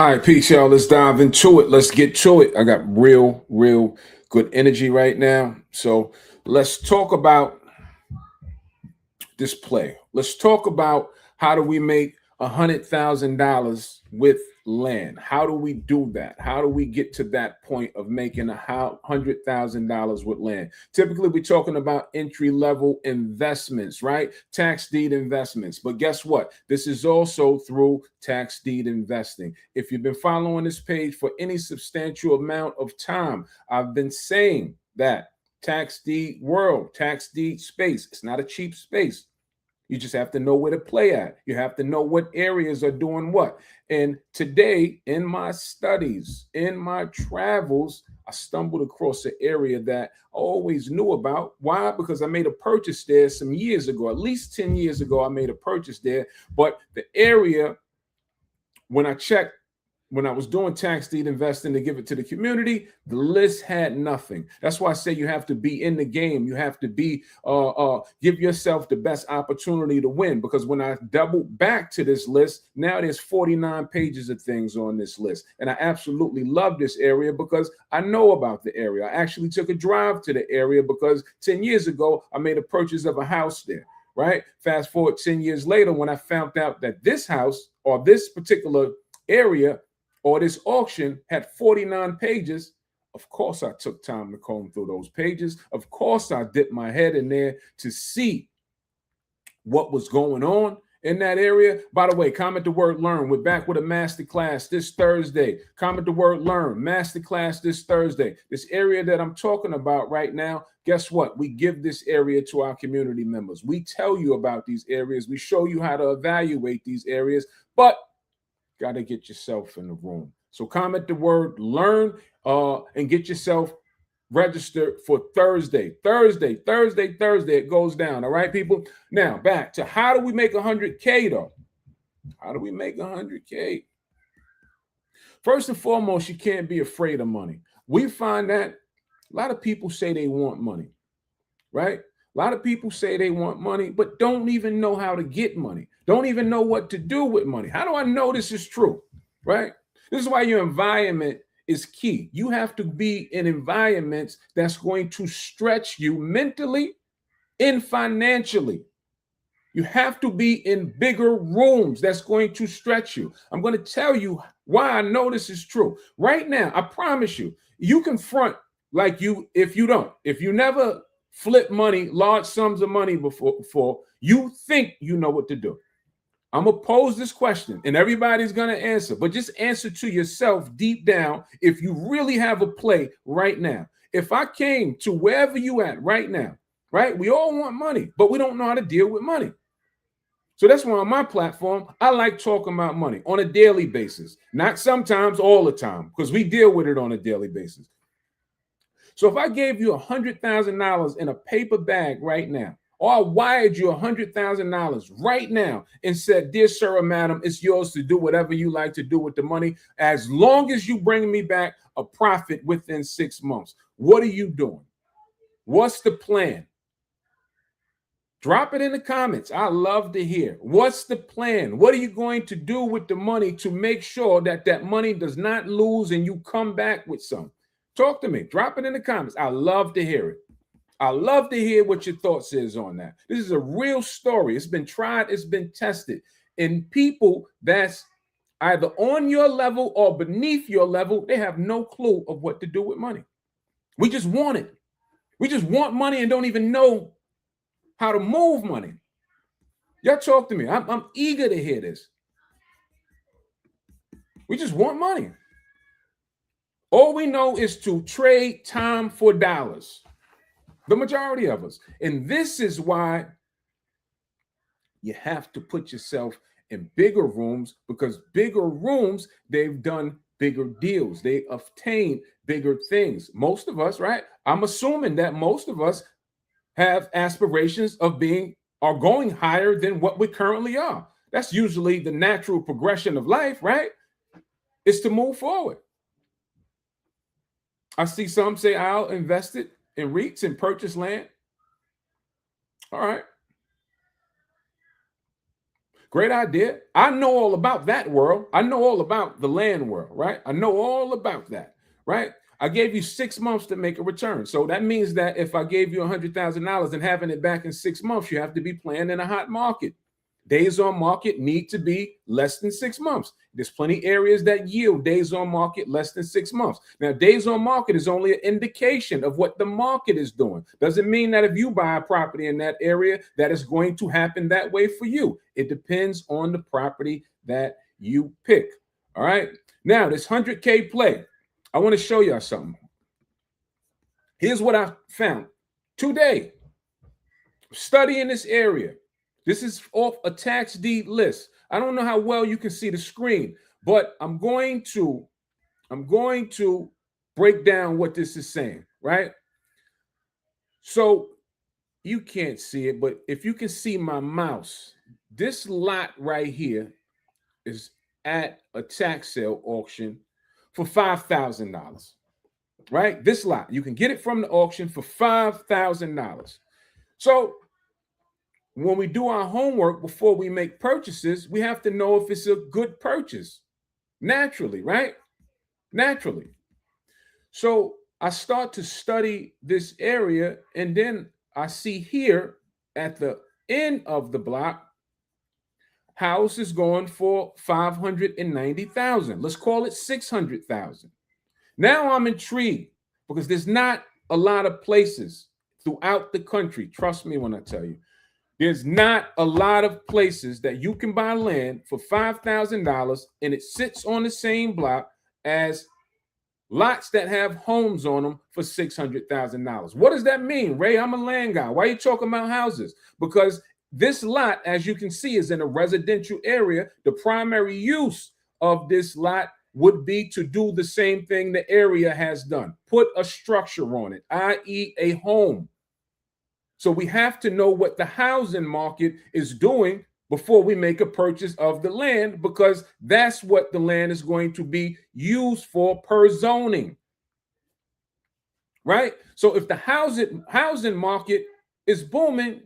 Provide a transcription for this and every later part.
All right, peace, y'all. Let's dive into it. Let's get to it. I got real good energy right now. So let's talk about this play. Let's talk about how do we make $100,000 with land? How do we do that? How do we get to that point of making $100,000 with land? Typically, we're talking about entry level investments, right? Tax deed investments. But guess what? This is also through tax deed investing. If you've been following this page for any substantial amount of time, I've been saying that tax deed world, tax deed space, it's not a cheap space. You just have to know where to play at. You have to know what areas are doing what. And today, in my studies, in my travels, I stumbled across an area that I always knew about. Why? Because I made a purchase there some years ago, at least 10 years ago, I made a purchase there. But the area, when I checked, when I was doing tax deed investing to give it to the community, the list had nothing. That's why I say you have to be in the game. You have to be give yourself the best opportunity to win. Because when I double back to this list, now there's 49 pages of things on this list, and I absolutely love this area because I know about the area. I actually took a drive to the area because 10 years ago I made a purchase of a house there. Right. Fast forward 10 years later, when I found out that this house or this particular area or this auction had 49 pages, of course I took time to comb through those pages. Of course I dipped my head in there to see what was going on in that area. By the way, comment the word learn. We're back with a master class this Thursday. Comment the word learn. Master class this Thursday. This area that I'm talking about right now, guess what? We give this area to our community members. We tell you about these areas. We show you how to evaluate these areas, but got to get yourself in the room. So comment the word learn and get yourself registered for Thursday. Thursday. It goes down. All right, people. Now back to how do we make 100K though? How do we make 100K? First and foremost, you can't be afraid of money. We find that a lot of people say they want money, right? A lot of people say they want money, but don't even know how to get money. Don't even know what to do with money. How do I know this is true? Right? This is why your environment is key. You have to be in environments that's going to stretch you mentally and financially. You have to be in bigger rooms that's going to stretch you. I'm going to tell you why I know this is true. Right now, I promise you, you can front like if you never flip money, large sums of money before, you think you know what to do. I'm going to pose this question and everybody's going to answer, but just answer to yourself deep down if you really have a play right now. If I came to wherever you at right now, right? We all want money, but we don't know how to deal with money. So that's why on my platform, I like talking about money on a daily basis, not sometimes, all the time, because we deal with it on a daily basis. So if I gave you $100,000 in a paper bag right now, or I wired you $100,000 right now and said, dear sir or madam, it's yours to do whatever you like to do with the money, as long as you bring me back a profit within 6 months. What are you doing? What's the plan? Drop it in the comments. I love to hear. What's the plan? What are you going to do with the money to make sure that that money does not lose and you come back with some? Talk to me. Drop it in the comments. I love to hear it. I love to hear what your thoughts is on that. This is a real story. It's been tried. It's been tested. And people that's either on your level or beneath your level, they have no clue of what to do with money. We just want it. We just want money and don't even know how to move money. Y'all talk to me. I'm eager to hear this. We just want money. All we know is to trade time for dollars. The majority of us. And this is why you have to put yourself in bigger rooms, because bigger rooms, they've done bigger deals. They obtain bigger things. Most of us, right? I'm assuming that most of us have aspirations of being or going higher than what we currently are. That's usually the natural progression of life, right? It's to move forward. I see some say I'll invest it in REITs and purchase land. All right. Great idea. I know all about that world. I know all about the land world, right? I know all about that, right? I gave you 6 months to make a return. So that means that if I gave you $100,000 and having it back in 6 months, you have to be playing in a hot market. Days on market need to be less than 6 months. There's plenty areas that yield days on market less than 6 months. Now, days on market is only an indication of what the market is doing. Doesn't mean that if you buy a property in that area, that is going to happen that way for you. It depends on the property that you pick. All right. Now, this 100K play, I want to show y'all something. Here's what I found today. Studying this area. This is off a tax deed list. I don't know how well you can see the screen, but I'm going to break down what this is saying, right? So you can't see it, but if you can see my mouse, this lot right here is at a tax sale auction for $5,000, right? This lot, you can get it from the auction for $5,000. So when we do our homework before we make purchases, we have to know if it's a good purchase. Naturally, right? Naturally. So I start to study this area, and then I see here at the end of the block, house is going for $590,000. Let's call it $600,000. Now I'm intrigued because there's not a lot of places throughout the country. Trust me when I tell you. There's not a lot of places that you can buy land for $5,000 and it sits on the same block as lots that have homes on them for $600,000. What does that mean, Ray? I'm a land guy. Why are you talking about houses? Because this lot, as you can see, is in a residential area. The primary use of this lot would be to do the same thing the area has done. Put a structure on it, i.e. a home. So we have to know what the housing market is doing before we make a purchase of the land, because that's what the land is going to be used for per zoning. Right? So if the housing market is booming,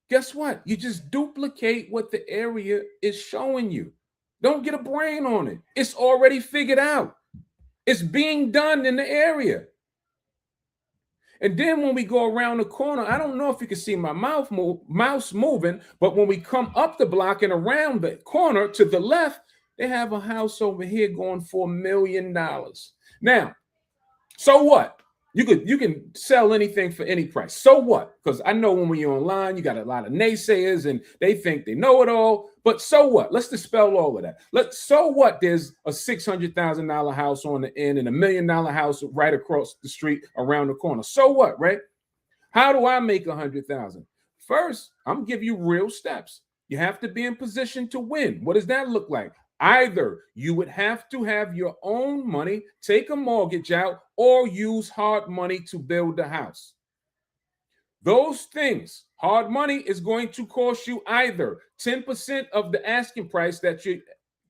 guess what? You just duplicate what the area is showing you. Don't get a brain on it. It's already figured out. It's being done in the area. And then when we go around the corner, I don't know if you can see my mouse moving, but when we come up the block and around the corner to the left, they have a house over here going for $1 million. Now, so what? You can sell anything for any price. So what? Because I know when you're online, you got a lot of naysayers and they think they know it all. But so what? Let's dispel all of that. So what? There's a $600,000 house on the end and $1 million house right across the street around the corner. So what, right? How do I make $100,000? First, I'm gonna give you real steps. You have to be in position to win. What does that look like? Either you would have to have your own money, take a mortgage out, or use hard money to build the house. Those things, hard money is going to cost you either 10% of the asking price that you're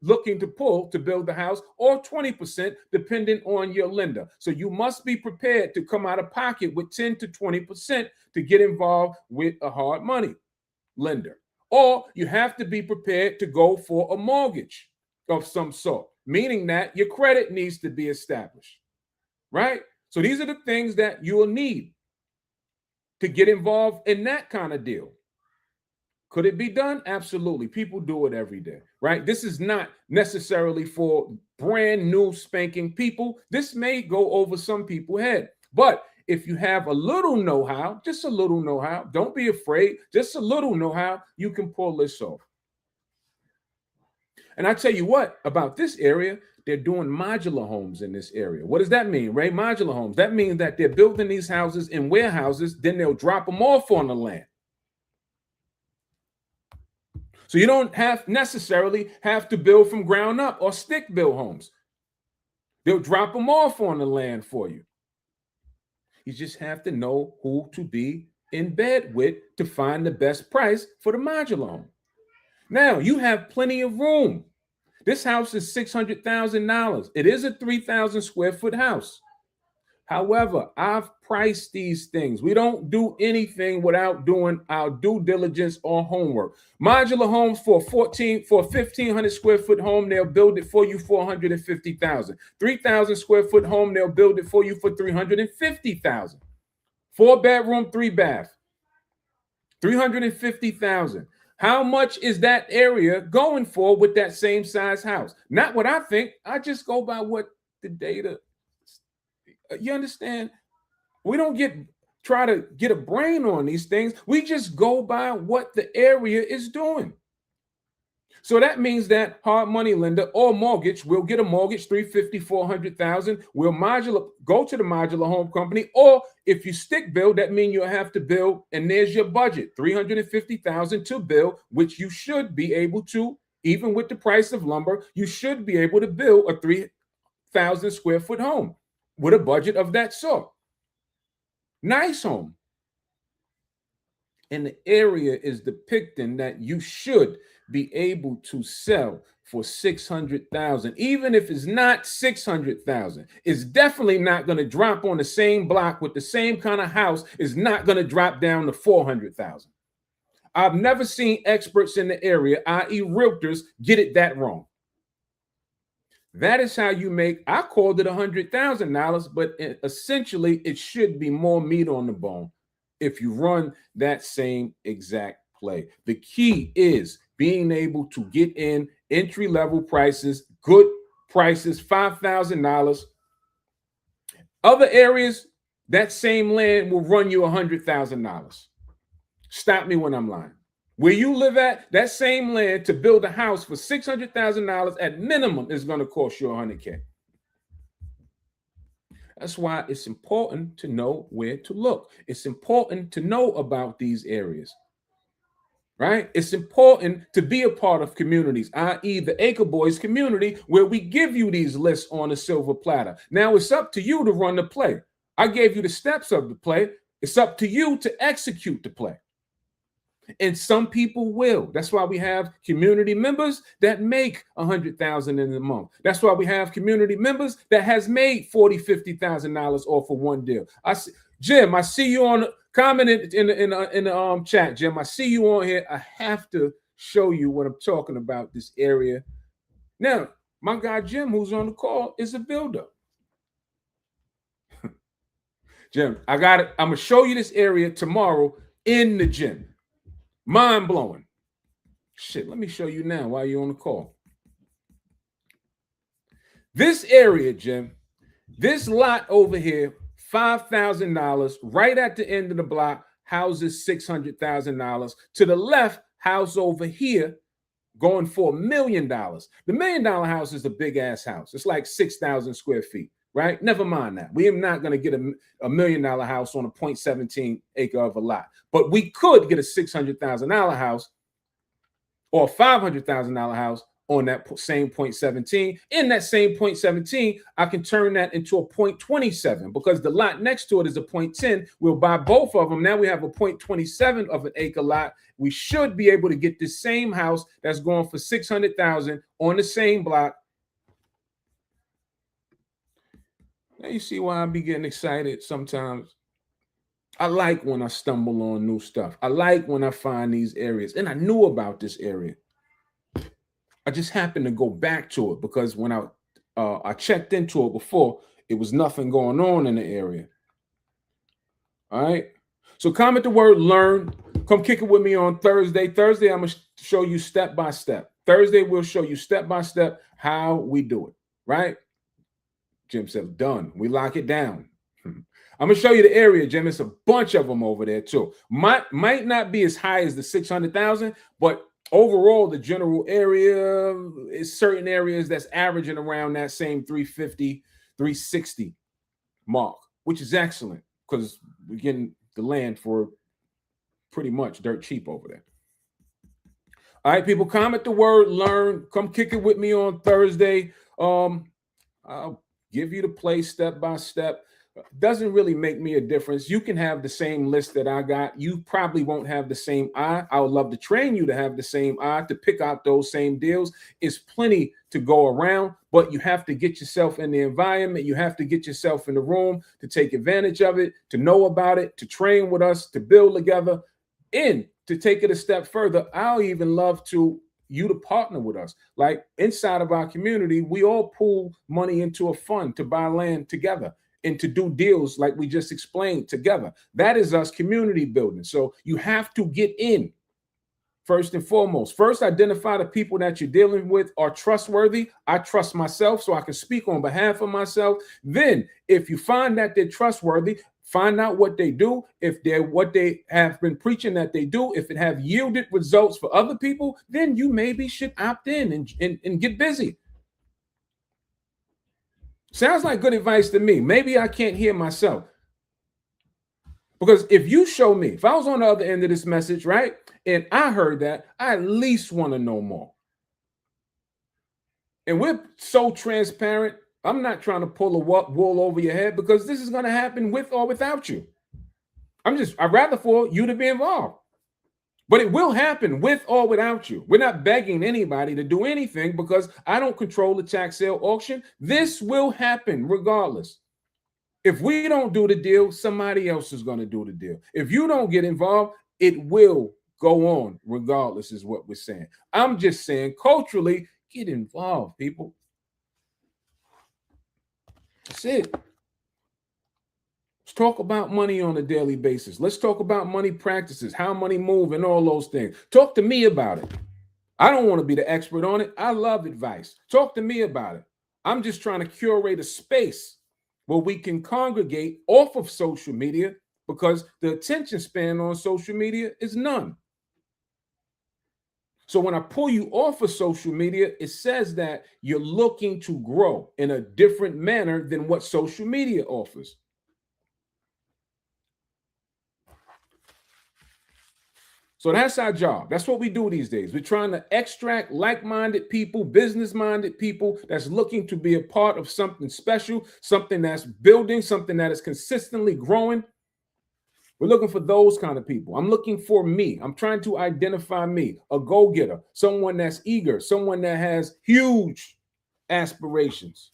looking to pull to build the house, or 20% depending on your lender. So you must be prepared to come out of pocket with 10 to 20% to get involved with a hard money lender. Or you have to be prepared to go for a mortgage of some sort, meaning that your credit needs to be established, right? So these are the things that you will need to get involved in that kind of deal. Could it be done? Absolutely. People do it every day, right? This is not necessarily for brand new spanking people. This may go over some people's head, but if you have a little know-how, just a little know-how, don't be afraid, just a little know-how, you can pull this off. And I tell you what, about this area, they're doing modular homes in this area. What does that mean, Ray? Modular homes. That means that they're building these houses in warehouses, then they'll drop them off on the land. So you don't necessarily have to build from ground up or stick built homes. They'll drop them off on the land for you. You just have to know who to be in bed with to find the best price for the modular home. Now, you have plenty of room. This house is $600,000. It is a 3,000 square foot house. However, I've priced these things. We don't do anything without doing our due diligence or homework. Modular homes for 1,500 square foot home, they'll build it for you for 150,000. 3,000 square foot home, they'll build it for you for 350,000. 4-bedroom, 3-bath, 350,000. How much is that area going for with that same size house? Not what I think. I just go by what the data. You understand? We don't try to get a brain on these things. We just go by what the area is doing. So that means that hard money lender or mortgage will get a mortgage, 350, 400,000. We'll go to the modular home company, or if you stick build, that means you'll have to build, and there's your budget, 350,000 to build, which you should be able to, even with the price of lumber, you should be able to build a 3,000 square foot home with a budget of that sort. Nice home. And the area is depicting that you should be able to sell for 600,000. Even if it's not 600,000, it's definitely not going to drop on the same block with the same kind of house. It's not going to drop down to 400,000. I've never seen experts in the area, i.e. realtors, get it that wrong. That is how you make, I called it $100,000, but essentially it should be more meat on the bone if you run that same exact play. The key is being able to get in entry-level prices, good prices, $5,000. Other areas, that same land will run you $100,000. Stop me when I'm lying. Where you live at, that same land to build a house for $600,000 at minimum is going to cost you $100K. That's why it's important to know where to look. It's important to know about these areas, right? It's important to be a part of communities, i.e. the Acre Boys community, where we give you these lists on a silver platter. Now it's up to you to run the play. I gave you the steps of the play. It's up to you to execute the play. And some people will. That's why we have community members that make $100,000 in a month. That's why we have community members that has made $40,000, $50,000 off of one deal. Jim, I see you on comment in the chat. Jim, I see you on here. I have to show you what I'm talking about. This area. Now, my guy Jim, who's on the call, is a builder. Jim, I got it. I'm gonna show you this area tomorrow in the gym. Mind blowing. Shit, let me show you now while you're on the call. This area, Jim, this lot over here, $5,000, right at the end of the block, houses $600,000. To the left, house over here, going for $1 million. The $1 million house is a big ass house. It's like 6,000 square feet, right? Never mind that. We are not going to get a $1 million house on a 0.17 acre of a lot. But we could get a $600,000 house or a $500,000 house on that same 0.17. In that same 0.17, I can turn that into a 0.27 because the lot next to it is a 0.10. We'll buy both of them. Now we have a 0.27 of an acre lot. We should be able to get the same house that's going for $600,000 on the same block. Now you see why I be getting excited sometimes. I like when I stumble on new stuff. I like when I find these areas. And I knew about this area. I just happened to go back to it because when I checked into it before, it was nothing going on in the area. All right. So comment the word learn. Come kick it with me on Thursday. Thursday, I'm going to show you step by step. Thursday, we'll show you step by step how we do it. Right? Jim said, done. We lock it down. I'm going to show you the area, Jim. It's a bunch of them over there, too. Might not be as high as the 600,000, but overall, the general area is certain areas that's averaging around that same 350, 360 mark, which is excellent because we're getting the land for pretty much dirt cheap over there. All right, people, comment the word learn. Come kick it with me on Thursday. I'll give you the play step by step. Doesn't really make me a difference. You can have the same list that I got. You probably won't have the same eye. I would love to train you to have the same eye to pick out those same deals. It's plenty to go around, but you have to get yourself in the environment. You have to get yourself in the room to take advantage of it, to know about it, to train with us, to build together, and to take it a step further. I'll even love to you to partner with us. Like inside of our community, we all pool money into a fund to buy land together and to do deals like we just explained together. That is us community building. So you have to get in first and foremost. First, identify the people that you're dealing with are trustworthy. I trust myself so I can speak on behalf of myself. Then if you find that they're trustworthy, find out what they do. If they're what they have been preaching that they do, if it have yielded results for other people, then you maybe should opt in and get busy. Sounds like good advice to me. Maybe I can't hear myself. Because if you show me, if I was on the other end of this message, right, and I heard that, I at least want to know more. And we're so transparent. I'm not trying to pull a wool over your head because this is going to happen with or without you. I'd rather for you to be involved. But it will happen with or without you. We're not begging anybody to do anything because I don't control the tax sale auction. This will happen regardless. If we don't do the deal, somebody else is going to do the deal. If you don't get involved, it will go on regardless, is what we're saying. I'm just saying culturally, get involved, people. That's it. Let's talk about money on a daily basis. Let's talk about money practices, how money move, and all those things. Talk to me about it. I don't want to be the expert on it. I love advice. Talk to me about it. I'm just trying to curate a space where we can congregate off of social media because the attention span on social media is none. So when I pull you off of social media, it says that you're looking to grow in a different manner than what social media offers. So that's our job. That's what we do these days. We're trying to extract like-minded people, business-minded people that's looking to be a part of something special, something that's building, something that is consistently growing. We're looking for those kind of people. I'm looking for me. I'm trying to identify me, a go-getter, someone that's eager, someone that has huge aspirations.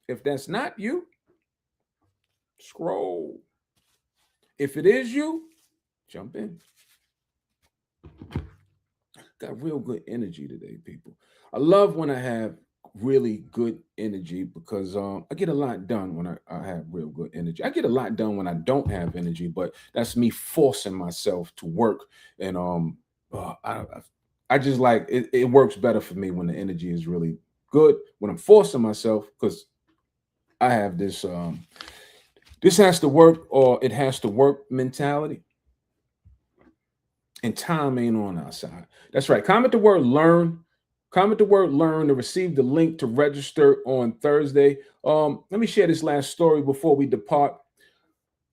If that's not you, scroll. If it is you, jump in. Got real good energy today, people. I love when I have really good energy because I get a lot done when I have real good energy. I get a lot done when I don't have energy, but that's me forcing myself to work. And I just like it. It works better for me when the energy is really good. When I'm forcing myself, because I have this this has to work or it has to work mentality. And time ain't on our side. That's right. Comment the word learn. Comment the word learn to receive the link to register on Thursday. Let me share this last story before we depart.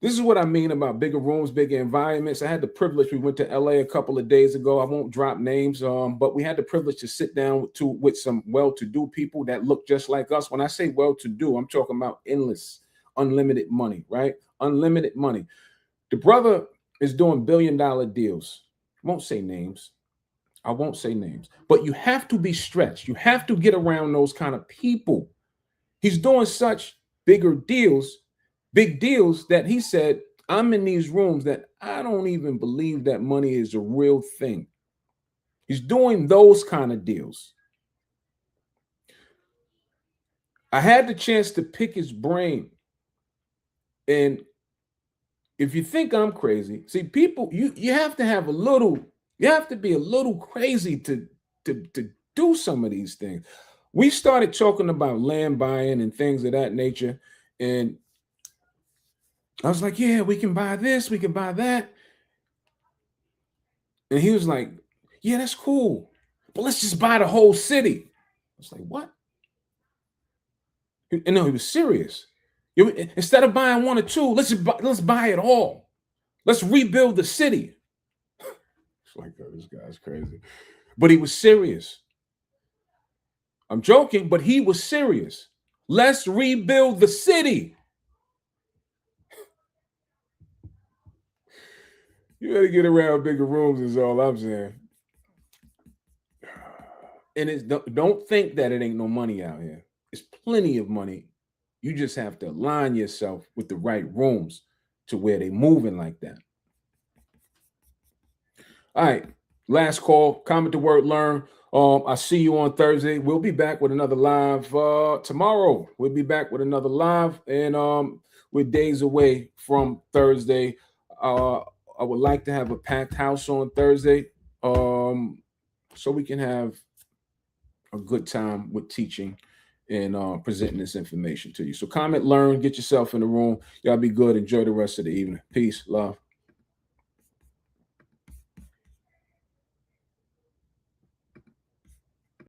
This is what I mean about bigger rooms, bigger environments. I had the privilege. We went to LA a couple of days ago. I won't drop names, but we had the privilege to sit down with some well-to-do people that look just like us. When I say well-to-do, I'm talking about endless, unlimited money, right? Unlimited money. The brother is doing billion-dollar deals. Won't say names. I won't say names, but you have to be stretched. You have to get around those kind of people. He's doing such big deals that he said, I'm in these rooms that I don't even believe that money is a real thing. He's doing those kind of deals. I had the chance to pick his brain. And if you think I'm crazy, see, people, you have to have a little, you have to be a little crazy to do some of these things. We started talking about land buying and things of that nature. And I was like, yeah, we can buy this, we can buy that. And he was like, yeah, that's cool. But let's just buy the whole city. I was like, what? And no, he was serious. Instead of buying one or two, let's buy it all. Let's rebuild the city. It's like, oh, this guy's crazy. But he was serious. I'm joking, but he was serious. Let's rebuild the city. You better get around bigger rooms is all I'm saying. And it's don't think that it ain't no money out here. It's plenty of money. You just have to align yourself with the right rooms to where they moving like that. All right. Last call. Comment the word learn. I see you on Thursday. We'll be back with another live tomorrow. We'll be back with another live, and we're days away from Thursday. I would like to have a packed house on Thursday, so we can have a good time with teaching and presenting this information to you. So comment, learn, get yourself in the room. Y'all be good. Enjoy the rest of the evening. Peace, love.